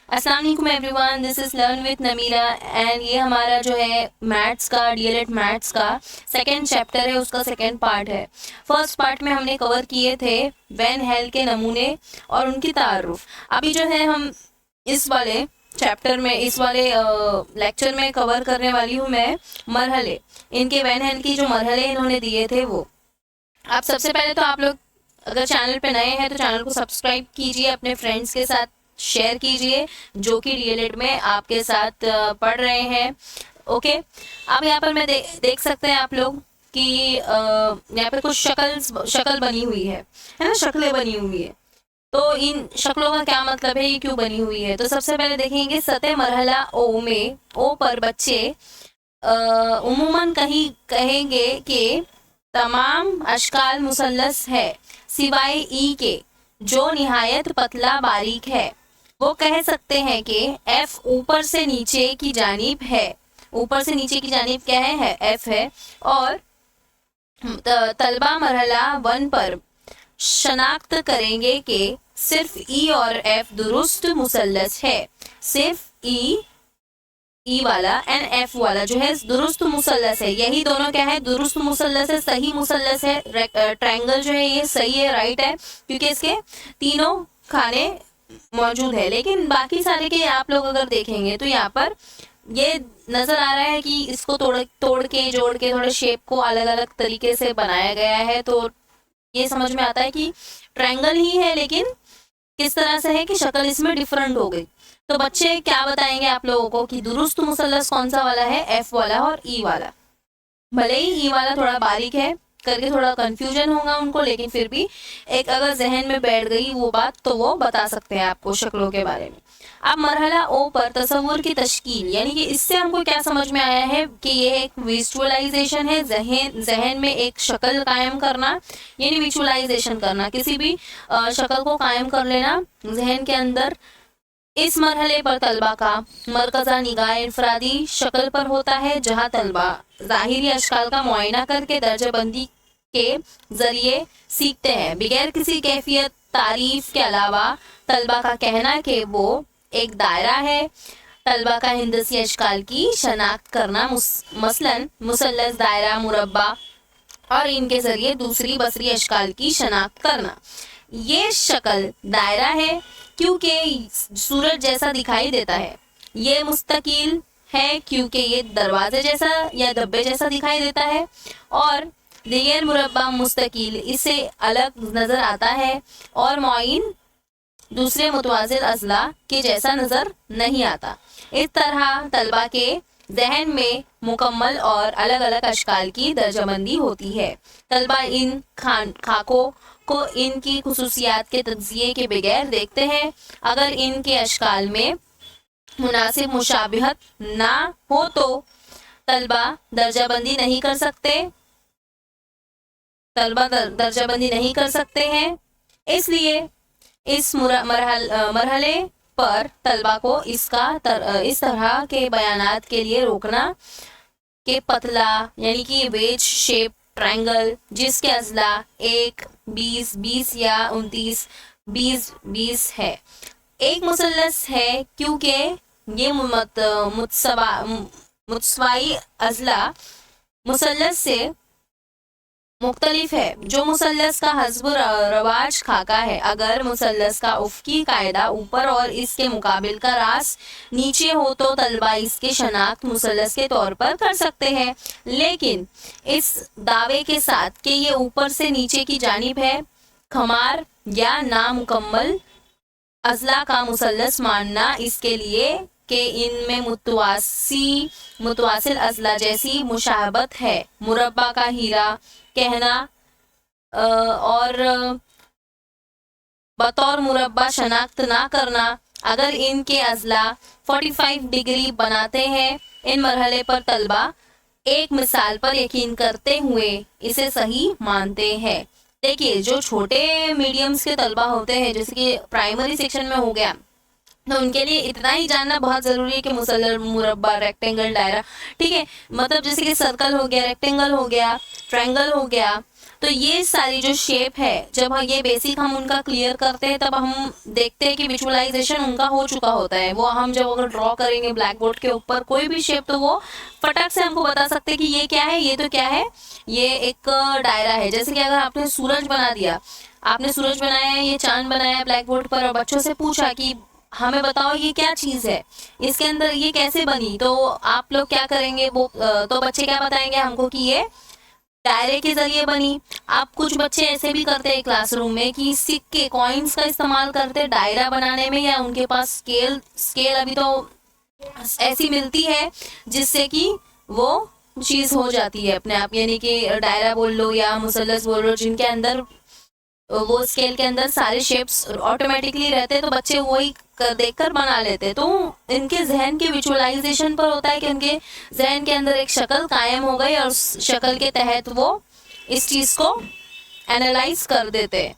अस्सलाम वालेकुम everyone, this is learn with Namira and ये हमारा जो है मैथ्स का डीएलएड मैथ्स का सेकंड चैप्टर है, उसका सेकंड पार्ट है। फर्स्ट पार्ट में हमने कवर किए थे वैन हेल के नमूने और उनकी तारुफ। अभी जो है हम इस वाले चैप्टर में, इस वाले लेक्चर में कवर करने वाली हूँ मैं मरहले। इनके वैन हेल की जो मरहले इन्होंने दिए थे वो। आप सबसे पहले तो आप लोग अगर चैनल पे नए हैं तो चैनल को सब्सक्राइब कीजिए, अपने फ्रेंड्स के साथ शेयर कीजिए जो कि डीएलएड में आपके साथ पढ़ रहे हैं। ओके, अब यहाँ पर मैं देख सकते हैं आप लोग कि यहाँ पे कुछ शक्ल बनी हुई है ना, शक्लें बनी हुई है। तो इन शक्लों का क्या मतलब है, ये क्यों बनी हुई है? तो सबसे पहले देखेंगे सतह मरहला ओ में, ओ पर बच्चे उमूमन कहेंगे कि तमाम अशकाल मुसल्लस है सिवाय ई के जो निहायत पतला बारीक है। वो कह सकते हैं कि एफ ऊपर से नीचे की जानिब है। ऊपर से नीचे की जानिब क्या है एफ है। और तलबा मरहला 1 पर शनाख्त करेंगे कि सिर्फ ई और एफ दुरुस्त मुसल्लस है। सिर्फ ई वाला एंड एफ वाला जो है दुरुस्त मुसल्लस है। यही दोनों क्या है, दुरुस्त मुसल्लस है, सही मुसल्लस है। ट्रायंगल जो है ये सही है, राइट है, क्योंकि इसके तीनों खाने मौजूद है। लेकिन बाकी सारे के आप लोग अगर देखेंगे तो यहाँ पर ये नजर आ रहा है कि इसको तोड़ के जोड़ के थोड़े शेप को अलग अलग तरीके से बनाया गया है। तो ये समझ में आता है कि ट्रायंगल ही है, लेकिन किस तरह से है कि शक्ल इसमें डिफरेंट हो गई। तो बच्चे क्या बताएंगे आप लोगों को कि दुरुस्त मुसल्लस कौन सा वाला है, एफ वाला और ई वाला। भले ही ई वाला थोड़ा बारीक है करके थोड़ा कंफ्यूजन होगा उनको, लेकिन फिर भी एक अगर जहन में बैठ गई वो बात तो वो बता सकते हैं आपको शक्लों के बारे में। अब मरहला ओ पर तस्वुर की तश्कील, यानी कि इससे हमको क्या समझ में आया है कि ये एक विजुअलाइजेशन है, जहन में एक शक्ल कायम करना, यानी विजुअलाइजेशन करना, किसी भी शक्ल को कायम कर लेना जहन के अंदर। इस मरहले पर तलबा का मरकज़ा निगाह इनफरादी शक्ल पर होता है, जहाँ तलबा ज़ाहिरी अशकाल का मुआयना करके दर्जाबंदी के जरिए सीखते हैं। बगैर किसी कैफियत तारीफ के अलावा तलबा का कहना कि वो एक दायरा है। तलबा का हिंदसी अशकाल की शनाख्त करना, मसलन मुसल्लस, दायरा, मुरब्बा और इनके जरिए दूसरी बसरी अशकाल की शनाख्त करना। ये शक्ल दायरा है क्योंकि सूरज जैसा दिखाई देता है। ये मुस्तकिल है क्योंकि ये दरवाजे जैसा या डब्बे जैसा दिखाई देता है। और दिगर मुरब्बा मुस्तकिल इससे अलग नज़र आता है और मुआयन दूसरे मुतवाज़िल अज़ला के जैसा नज़र नहीं आता। इस तरह तलबा के जहन में मुकम्मल और अलग अलग अशकाल की दर्जाबंदी होती है। तलबा इन खाकों को इनकी खुसूसियात के तज्जिए के बगैर देखते हैं। अगर इनके अशकाल में मुनासिब मुशाबिहत ना हो तो तलबा दर्जाबंदी नहीं कर सकते, दर्जाबंदी नहीं कर सकते हैं। इसलिए इस मरहले पर तलबा को इस तरह के बयानात के लिए रोकना कि पतला यानी कि वेज शेप ट्रायंगल जिसके अजला 1, 20, 20 या 29, 20, 20 है, एक मुसल्लस है क्योंकि ये मुतस्वाई अजला मुसल्लस से मुख्तलिफ है, जो मुसल्लस का हस्ब रवाज खाका है। अगर मुसल्लस का उफ़की कायदा ऊपर और इसके मुकाबिल का रास नीचे हो तो तलबा इसके शनाख्त मुसल्लस के तौर पर कर सकते हैं, लेकिन इस दावे के साथ कि ये ऊपर से नीचे की जानिब है, खमार या नामुकम्मल अजला का मुसल्लस मानना इसके लिए कि इनमें मुतवासिल अजला जैसी मुशाबत है। मुरब्बा का हीरा कहना और बतौर मुरब्बा शनाख्त ना करना। अगर इनके अजला 45 डिग्री बनाते हैं, इन मरहले पर तलबा एक मिसाल पर यकीन करते हुए इसे सही मानते हैं। देखिए, जो छोटे मीडियम्स के तलबा होते हैं, जैसे कि प्राइमरी सेक्शन में हो गया, तो उनके लिए इतना ही जानना बहुत ज़रूरी है कि मुसल्सल, मुरब्बा, रेक्टेंगल, दायरा, ठीक है, मतलब जैसे कि सर्कल हो गया, रेक्टेंगल हो गया, ट्रायंगल हो गया, तो ये सारी जो शेप है, जब ये बेसिक हम उनका क्लियर करते हैं तब हम देखते हैं कि विजुअलाइजेशन उनका हो चुका होता है। वो हम जब अगर ड्रॉ करेंगे ब्लैक बोर्ड के ऊपर कोई भी शेप, तो वो फटाक से हमको बता सकते हैं कि ये क्या है, ये तो क्या है, ये एक दायरा है। जैसे कि अगर आपने सूरज बना दिया, आपने सूरज बनाया है, ये चांद बनाया ब्लैक बोर्ड पर, और बच्चों से पूछा कि हमें बताओ ये क्या चीज है, इसके अंदर ये कैसे बनी, तो आप लोग क्या करेंगे, वो तो बच्चे क्या बताएंगे हमको कि ये दायरे के जरिए बनी। आप कुछ बच्चे ऐसे भी करते हैं क्लासरूम में कि सिक्के कॉइन्स का इस्तेमाल करते हैं दायरा बनाने में, या उनके पास स्केल अभी तो ऐसी मिलती है जिससे कि वो चीज हो जाती है अपने आप, यानी कि दायरा बोल लो या मुसल्लस बोल लो, जिनके अंदर वो स्केल के अंदर सारे शेप्स ऑटोमेटिकली रहते हैं, तो बच्चे वही देखकर बना लेते हैं। तो इनके जहन के विजुअलाइजेशन पर होता है कि उनके जहन के अंदर एक शक्ल कायम हो गई और उस शक्ल के तहत वो इस चीज को एनालाइज कर देते हैं।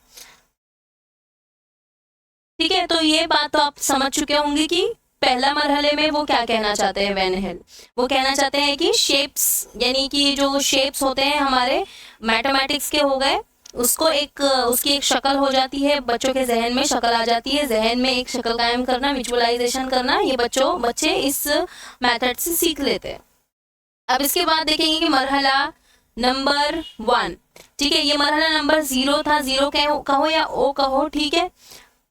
ठीक है, तो ये बात तो आप समझ चुके होंगे कि पहला मरहले में वो क्या कहना चाहते हैं वैन हेल। वो कहना चाहते हैं कि शेप्स, यानी कि जो शेप्स होते हैं हमारे मैथमेटिक्स के हो गए, उसको उसकी एक शक्ल हो जाती है, बच्चों के जहन में शक्ल आ जाती है, जहन में एक शक्ल कायम करना, विजुअलाइजेशन करना, ये बच्चे इस मेथड से सीख लेते हैं। अब इसके बाद देखेंगे कि मरहला नंबर 1, ठीक है, ये मरहला नंबर 0 था, 0 कहो या ओ कहो, ठीक है,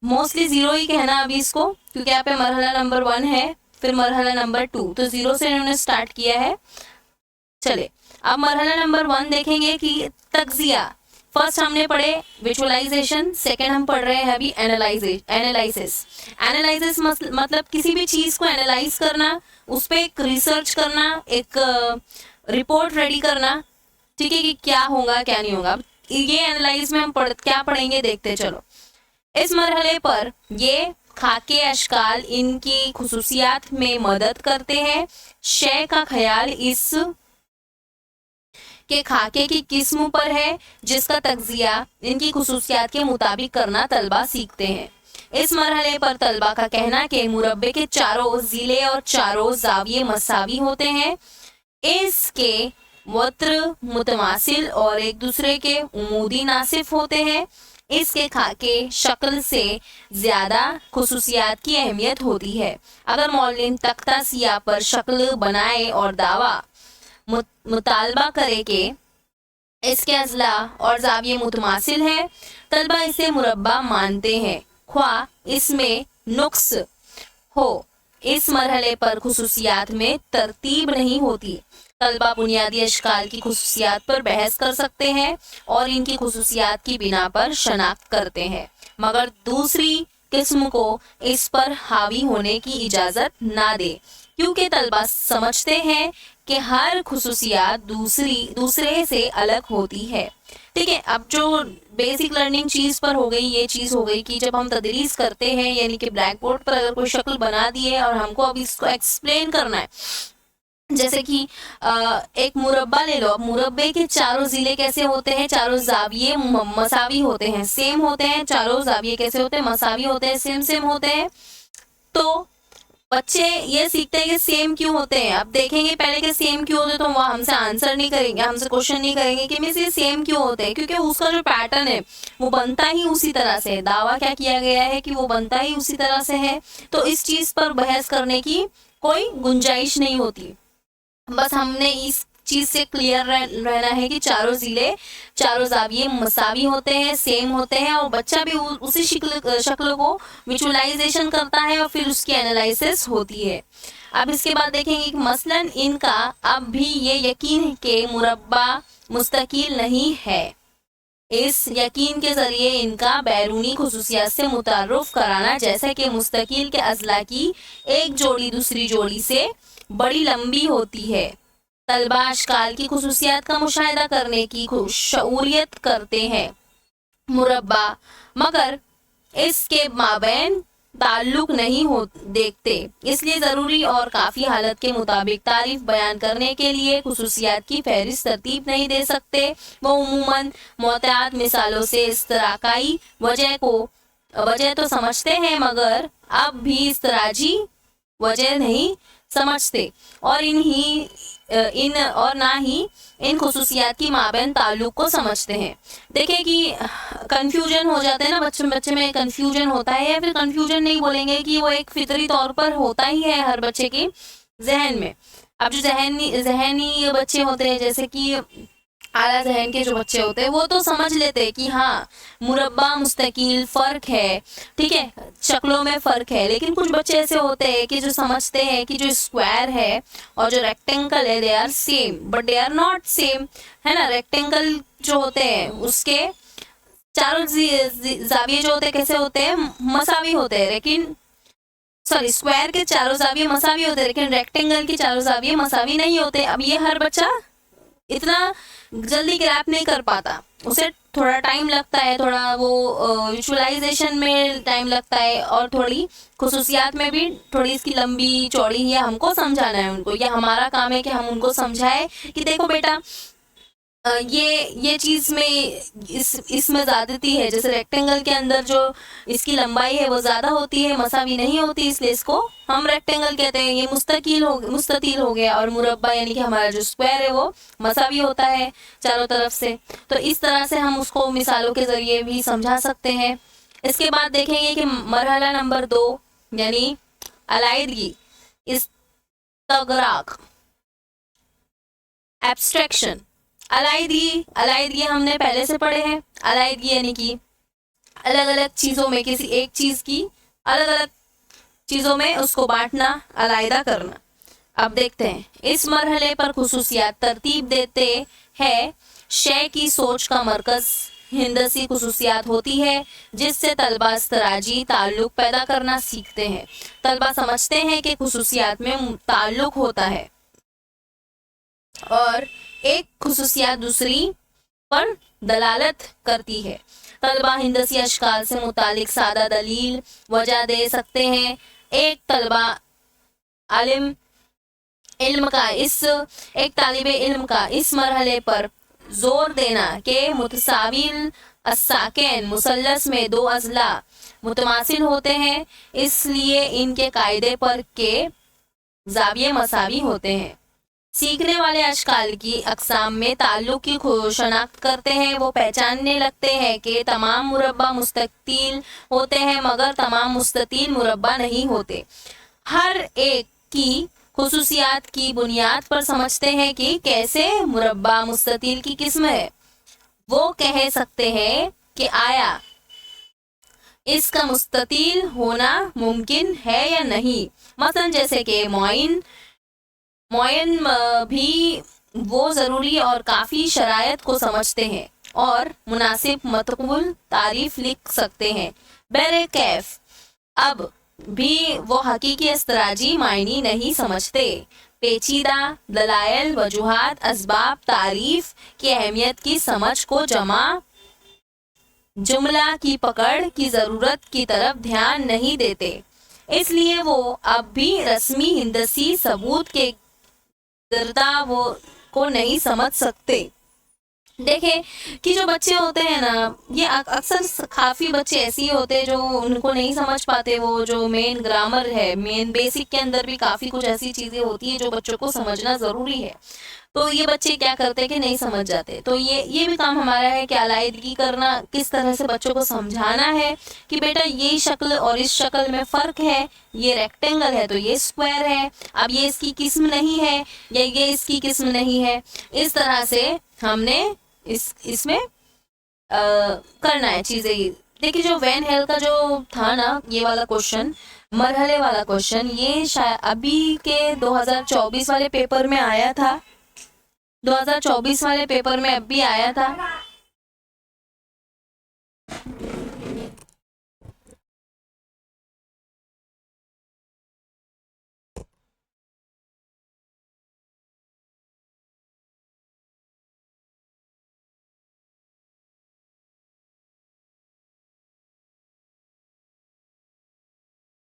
मोस्टली 0 ही कहना अभी इसको, क्योंकि यहाँ पे मरहला नंबर 1 है, फिर मरहला नंबर 2, तो 0 से इन्होंने स्टार्ट किया है। चले अब मरहला नंबर 1 देखेंगे कि तज्जिया। फर्स्ट हमने पढ़े विजुअलाइजेशन, सेकंड हम पढ़ रहे हैं अभी एनालिसिस। एनालिसिस मतलब किसी भी चीज को एनालाइज करना, उस पर एक रिसर्च करना, एक रिपोर्ट रेडी करना, ठीक है, कि क्या होगा क्या नहीं होगा। ये एनालाइज में हम क्या पढ़ेंगे देखते चलो। इस मरहले पर ये खाके अशकाल इनकी खुसूसियात में मदद करते हैं। शय का ख्याल इस के खाके की किस्म पर है, जिसका तज्जिया इनकी खुसूसियात के मुताबिक करना तलबा सीखते हैं। इस मरहले पर तलबा का कहना कि मुरब्बे के चारों जिले और चारों जाविये मसावी होते हैं, इसके वत्र मुतमासिल और एक दूसरे के उमूदी नासिफ होते हैं, इसके खाके शक्ल से ज्यादा खुसूसियात की अहमियत होती है। अगर मौलिम तख्ता सिया पर शक्ल बनाए और दावा मुतालबा करे कि इसके अजला और जाविये मुतमासिल है, तलबा इसे मुरब्बा मानते हैं, ख्वा इसमें नुक्स हो। इस मरहले पर खुसूसियात में तरतीब नहीं होती। तलबा बुनियादी अशकाल की खुसूसियात पर बहस कर सकते हैं और इनकी खुसूसियात की बिना पर शनाख्त करते हैं, मगर दूसरी किस्म को इस पर हावी होने की इजाज़त ना दे, क्योंकि तलबा समझते हैं कि हर खुसूसियात दूसरे से अलग होती है। ठीक है, अब जो बेसिक लर्निंग चीज़ पर हो गई, ये चीज़ हो गई कि जब हम तदरीस करते हैं, यानी कि ब्लैक बोर्ड पर अगर कोई शक्ल बना दी है और हमको अब इसको एक्सप्लेन करना है, जैसे कि एक मुरब्बा ले लो। अब मुरब्बे के चारों जिले कैसे होते हैं, चारों जाविये मसावी होते हैं, सेम होते हैं। चारों जाविये कैसे होते हैं, मसावी होते हैं, सेम होते हैं। तो बच्चे ये सीखते हैं कि सेम क्यों होते हैं। अब देखेंगे पहले कि सेम क्यों होते हैं, तो वो हमसे आंसर नहीं करेंगे, हमसे क्वेश्चन नहीं करेंगे कि मिस ये सेम क्यों होते हैं, क्योंकि उसका जो पैटर्न है वो बनता ही उसी तरह से है। दावा क्या किया गया है कि वो बनता ही उसी तरह से है, तो इस चीज पर बहस करने की कोई गुंजाइश नहीं होती। बस हमने इस चीज से क्लियर रहना है कि चारों जिले चारों जाविये मसावी होते हैं, सेम होते हैं, और बच्चा भी उसी शक्ल को विजुअलाइजेशन करता है और फिर उसकी एनालिसिस होती है। अब इसके बाद देखेंगे कि मसलन इनका अब भी ये यकीन है कि मुरब्बा मुस्तकिल नहीं है। इस यकीन के जरिए इनका बैरूनी खुसूसियात से मुतारुफ कराना, जैसे कि मुस्तकिल के अजला की एक जोड़ी दूसरी जोड़ी से बड़ी लंबी होती है। तलबा अशकाल की खुसूसियात का मुशाहिदा करने की शऊरियत करते हैं मुरब्बा, मगर इसके माबैन ताल्लुक नहीं हो देखते, इसलिए ज़रूरी और काफ़ी हालत के मुताबिक तारीफ बयान करने के लिए खुसूसियात की फहरिस्त तरतीब नहीं दे सकते। वो उमूमन मोहतात मिसालों से इस्तराकाई वजह तो समझते हैं, मगर अब भी इस्तराजी वजह नहीं समझते, और ना ही इन खुसूसियात की माबैन ताल्लुक को समझते हैं। देखिए कि कंफ्यूजन हो जाता है ना, बच्चे में कंफ्यूजन होता है, या फिर कंफ्यूजन नहीं बोलेंगे कि वो एक फितरी तौर पर होता ही है हर बच्चे के जहन में। अब जो जहनी बच्चे होते हैं, जैसे कि आला जहन के जो बच्चे होते हैं, वो तो समझ लेते हैं कि हाँ मुरब्बा मुस्तकील फ़र्क है, ठीक है, शक्लों में फ़र्क है। लेकिन कुछ बच्चे ऐसे होते हैं कि जो समझते हैं कि जो स्क्वायर है और जो रेक्टेंगल है, they are same but they are not same, है ना। रेक्टेंगल जो होते हैं उसके चारों जाविये जो होते हैं कैसे होते हैं, मसावी होते हैं, लेकिन सॉरी स्क्वायर के चारों जाविये मसावी होते हैं, लेकिन रेक्टेंगल के चारों जाविये मसावी नहीं होते। अब ये हर बच्चा इतना जल्दी ग्रैप नहीं कर पाता, उसे थोड़ा टाइम लगता है, थोड़ा वो विजुअलाइजेशन में टाइम लगता है, और थोड़ी खुसूसियात में भी थोड़ी इसकी लंबी चौड़ी, ये हमको समझाना है उनको, ये हमारा काम है कि हम उनको समझाए कि देखो बेटा ये चीज़ में इसमें ज़्यादती है। जैसे रेक्टेंगल के अंदर जो इसकी लंबाई है वो ज़्यादा होती है, मसावी नहीं होती, इसलिए इसको हम रेक्टेंगल कहते हैं। ये मुस्ततील हो गया, और मुरब्बा यानी कि हमारा जो स्क्वायर है वो मसावी होता है चारों तरफ से। तो इस तरह से हम उसको मिसालों के ज़रिए भी समझा सकते हैं। इसके बाद देखेंगे कि मरहला नंबर 2 यानी अलाइदगी, इस्तगराक, एब्स्ट्रैक्शन। अलाइदगी हमने पहले से पढ़े हैं। अलाइदगी यानी कि अलग अलग चीज़ों में किसी एक चीज़ की अलग अलग चीज़ों में उसको बांटना, अलाइदा करना। अब देखते हैं इस मरहले पर खुसूसियात तरतीब देते हैं। शय की सोच का मरकज़ हिंदसी खुसूसियात होती है, जिससे तलबा इस्तराजी ताल्लुक पैदा करना सीखते हैं। तलबा समझते हैं कि खुसूसियात में ताल्लुक होता है और एक खुसूसियात दूसरी पर दलालत करती है। तलबा हिंदसी अशकाल से मुतालिक सादा दलील वजह दे सकते हैं। एक तालिब इल्म का इस मरहले पर जोर देना कि मुतसाविल अस्साकिन मुसल्लस में 2 अज़ला मुतमासिल होते हैं, इसलिए इनके कायदे पर के ज़ाविये मसावी होते हैं। सीखने वाले अशकाल की अक़साम में ताल्लुक की शनाख्त करते हैं। वो पहचानने लगते हैं कि तमाम मुरब्बा मुस्ततील होते हैं, मगर तमाम मुस्ततील मुरब्बा नहीं होते। हर एक की खुसूसियात की बुनियाद पर समझते हैं कि कैसे मुरब्बा मुस्ततील की किस्म है। वो कह सकते हैं कि आया इसका मुस्ततील होना मुमकिन है या नहीं। मसलन जैसे कि मुआयन भी वो ज़रूरी और काफ़ी शरायत को समझते हैं और मुनासिब मतकूल तारीफ लिख सकते हैं। बहरे कैफ अब भी वो हकीकी इस्तराजी मायनी नहीं समझते। पेचीदा दलाइल, वजूहात, असबाब, तारीफ की अहमियत की समझ को जमा जुमला की पकड़ की ज़रूरत की तरफ ध्यान नहीं देते। इसलिए वो अब भी रस्मी हिंदसी सबूत के दर्दा वो को नहीं समझ सकते। देखें कि जो बच्चे होते हैं ना, ये अक्सर काफ़ी बच्चे ऐसे ही होते हैं जो उनको नहीं समझ पाते। वो जो मेन ग्रामर है, मेन बेसिक के अंदर भी काफ़ी कुछ ऐसी चीज़ें होती है जो बच्चों को समझना ज़रूरी है। तो ये बच्चे क्या करते हैं कि नहीं समझ जाते। तो ये भी काम हमारा है कि अलाइदगी करना, किस तरह से बच्चों को समझाना है कि बेटा ये शक्ल और इस शक्ल में फ़र्क है, ये रेक्टेंगल है तो ये स्क्वायर है, अब ये इसकी किस्म नहीं है या ये इसकी किस्म नहीं है। इस तरह से हमने इसमें करना है चीज़ें। देखिए जो वैन हेल का जो था ना, ये वाला क्वेश्चन, मरहले वाला क्वेश्चन, ये शायद अभी के 2024 वाले पेपर में आया था। 2024 वाले पेपर में अभी आया था।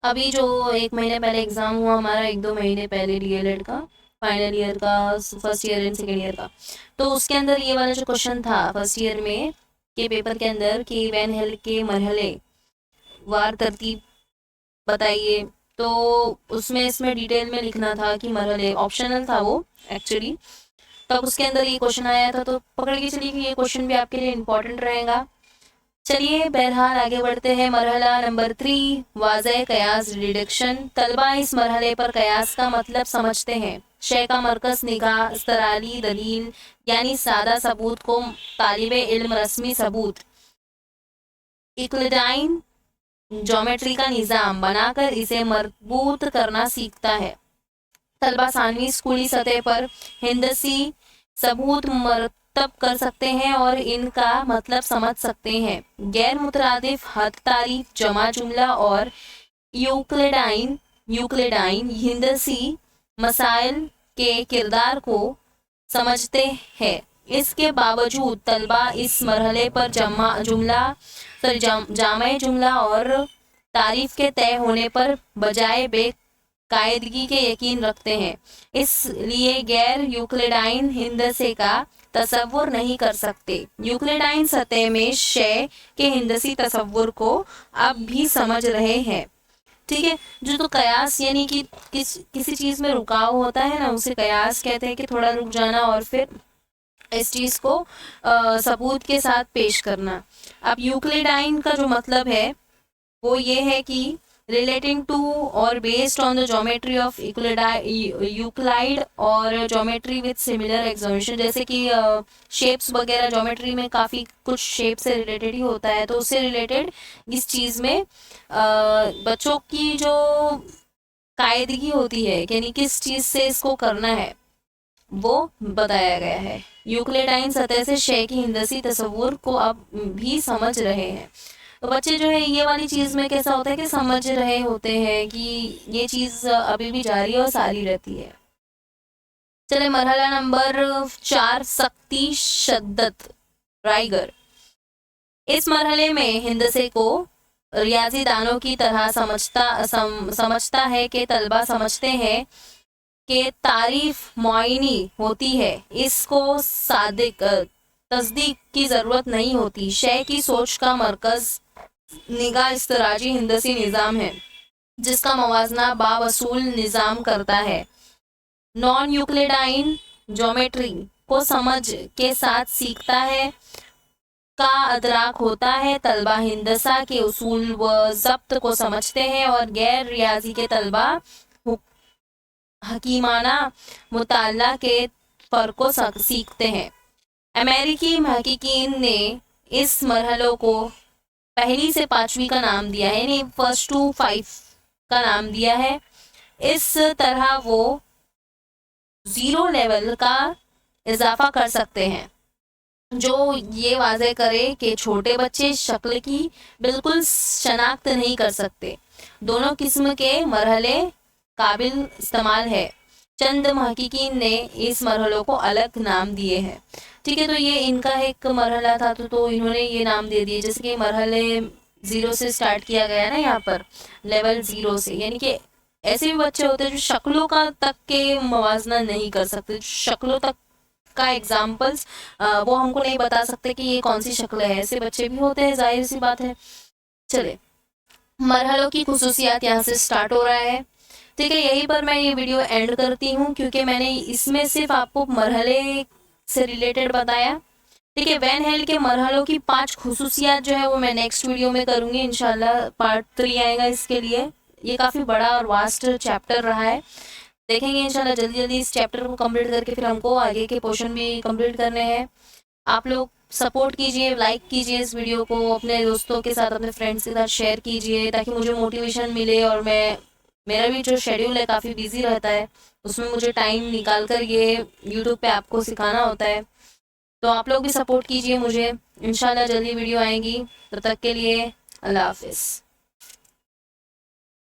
अभी जो 1 महीने पहले एग्ज़ाम हुआ हमारा, 1-2 महीने पहले डीएलएड का फाइनल ईयर का, first year and second year का, तो उसके अंदर ये वाला जो क्वेश्चन था फर्स्ट ईयर में के पेपर के अंदर कि वैन हेल के मरहले वार तरतीब बताइए, तो उसमें इसमें डिटेल में लिखना था कि मरहले, ऑप्शनल था वो एक्चुअली, तब उसके अंदर ये क्वेश्चन आया था, तो पकड़ के चलिए कि ये क्वेश्चन भी आपके लिए इम्पोर्टेंट रहेगा। चलिए बहरहाल आगे बढ़ते हैं। मरहला नंबर 3, वाज़ह कयास डिडक्शन। तलबा इस मरहले पर कयास का मतलब समझते हैं। शय का मरकज निगाह, इस्तराली दलील यानी सादा सबूत को तालिबे इल्म रस्मी सबूत, इक्लिडाइन ज्योमेट्री का निज़ाम बनाकर इसे मरबूत करना सीखता है। तलबा सानवी स्कूली सतह पर हिंदसी सबूत मरतब कर सकते हैं और इनका मतलब समझ सकते हैं। गैर मुतरादिफ हद तारीफ, जमा जुमला और यूक्लिडाइन हिंदसी मसाइल के किरदार को समझते हैं। इसके बावजूद तलबा इस मरहले पर जामे जुमला और तारीफ के तय होने पर बजाय बेकायदगी के यकीन रखते हैं। इसलिए गैर यूक्लिडाइन हिंदसे का तसव्वुर नहीं कर सकते। यूक्लिडाइन सतह में शय के हिंदसी तसव्वुर को अब भी समझ रहे हैं। ठीक है, जो तो कयास यानी कि किसी चीज़ में रुकाव होता है ना, उसे कयास कहते हैं, कि थोड़ा रुक जाना और फिर इस चीज़ को सबूत के साथ पेश करना। अब यूक्लिडाइन का जो मतलब है वो ये है कि रिलेटिंग टू और based on the geometry of Euclid और ज्योमेट्री विद सिमिलर एग्जामिनेशन, जैसे कि शेप्स वगैरह, ज्योमेट्री में काफ़ी कुछ शेप से रिलेटेड ही होता है, तो उससे रिलेटेड इस चीज़ में बच्चों की जो कायदगी होती है, यानी किस चीज़ से इसको करना है, वो बताया गया है। यूक्लिडाइन सतह से शय की हिंदसी तस्वुर को अब भी समझ रहे हैं। तो बच्चे जो है ये वाली चीज़ में कैसा होता है कि समझ रहे होते हैं कि ये चीज़ अभी भी जारी और सारी रहती है। चले मरहला नंबर 4, सख्ती शद्दत राइगर। इस मरहले में हिंदसे को रियाजी दानों की तरह समझता है कि तलबा समझते हैं कि तारीफ मुआयनी होती है, इसको तस्दीक की ज़रूरत नहीं होती। शय की सोच का मरकज़ निगाह इस्तराजी हिंदसी निज़ाम है, जिसका मवाजना बावसूल निज़ाम करता है। नॉन यूक्लिडाइन ज्योमेट्री को समझ के साथ सीखता है का अदराक होता है। तलबा हिंदसा के उसूल व ज़ब्त को समझते हैं और गैर रियाजी के तलबा हकीमाना मुताला के फ़र्क को सीखते हैं। अमेरिकी महक़ीक़ीन ने इस मरहलों को 1 से 5वीं का नाम दिया है, यानी 1 to 5 का नाम दिया है। इस तरह वो 0 लेवल का इजाफा कर सकते हैं, जो ये वाज़े करे कि छोटे बच्चे शक्ल की बिल्कुल शनाख्त नहीं कर सकते। दोनों किस्म के मरहले काबिल इस्तेमाल है। चंद महक़ीक़ीन ने इस मरहलों को अलग नाम दिए हैं। ठीक है, तो ये इनका एक मरहला था, तो इन्होंने ये नाम दे दिए। जैसे कि मरहले 0 से स्टार्ट किया गया ना यहाँ पर, लेवल 0 से, यानी कि ऐसे भी बच्चे होते हैं जो शक्लों का तक के मवाजना नहीं कर सकते। शक्लों तक का एग्जाम्पल्स वो हमको नहीं बता सकते कि ये कौन सी शक्ल है, ऐसे बच्चे भी होते हैं, जाहिर सी बात है। चले, मरहलों की खुसूसियात यहाँ से स्टार्ट हो रहा है। ठीक है, यहीं पर मैं ये वीडियो एंड करती हूँ, क्योंकि मैंने इसमें सिर्फ आपको मरहले से रिलेटेड बताया। ठीक है, वैन हेल के मरहलों की 5 खुसूसियात जो है वो मैं नेक्स्ट वीडियो में करूँगी इंशाल्लाह। पार्ट 3 आएगा इसके लिए। ये काफ़ी बड़ा और वास्ट चैप्टर रहा है, देखेंगे इंशाल्लाह जल्दी जल्दी इस चैप्टर को कंप्लीट करके फिर हमको आगे के पोर्शन भी कंप्लीट करने हैं। आप लोग सपोर्ट कीजिए, लाइक कीजिए इस वीडियो को, अपने दोस्तों के साथ, अपने फ्रेंड्स के साथ शेयर कीजिए, ताकि मुझे मोटिवेशन मिले। और मेरा भी जो शेड्यूल है काफ़ी बिजी रहता है, उसमें मुझे टाइम निकाल कर ये यूट्यूब पे आपको सिखाना होता है। तो आप लोग भी सपोर्ट कीजिए मुझे, इंशाल्लाह जल्दी वीडियो आएंगी। तब तक के लिए अल्लाह हाफिज़।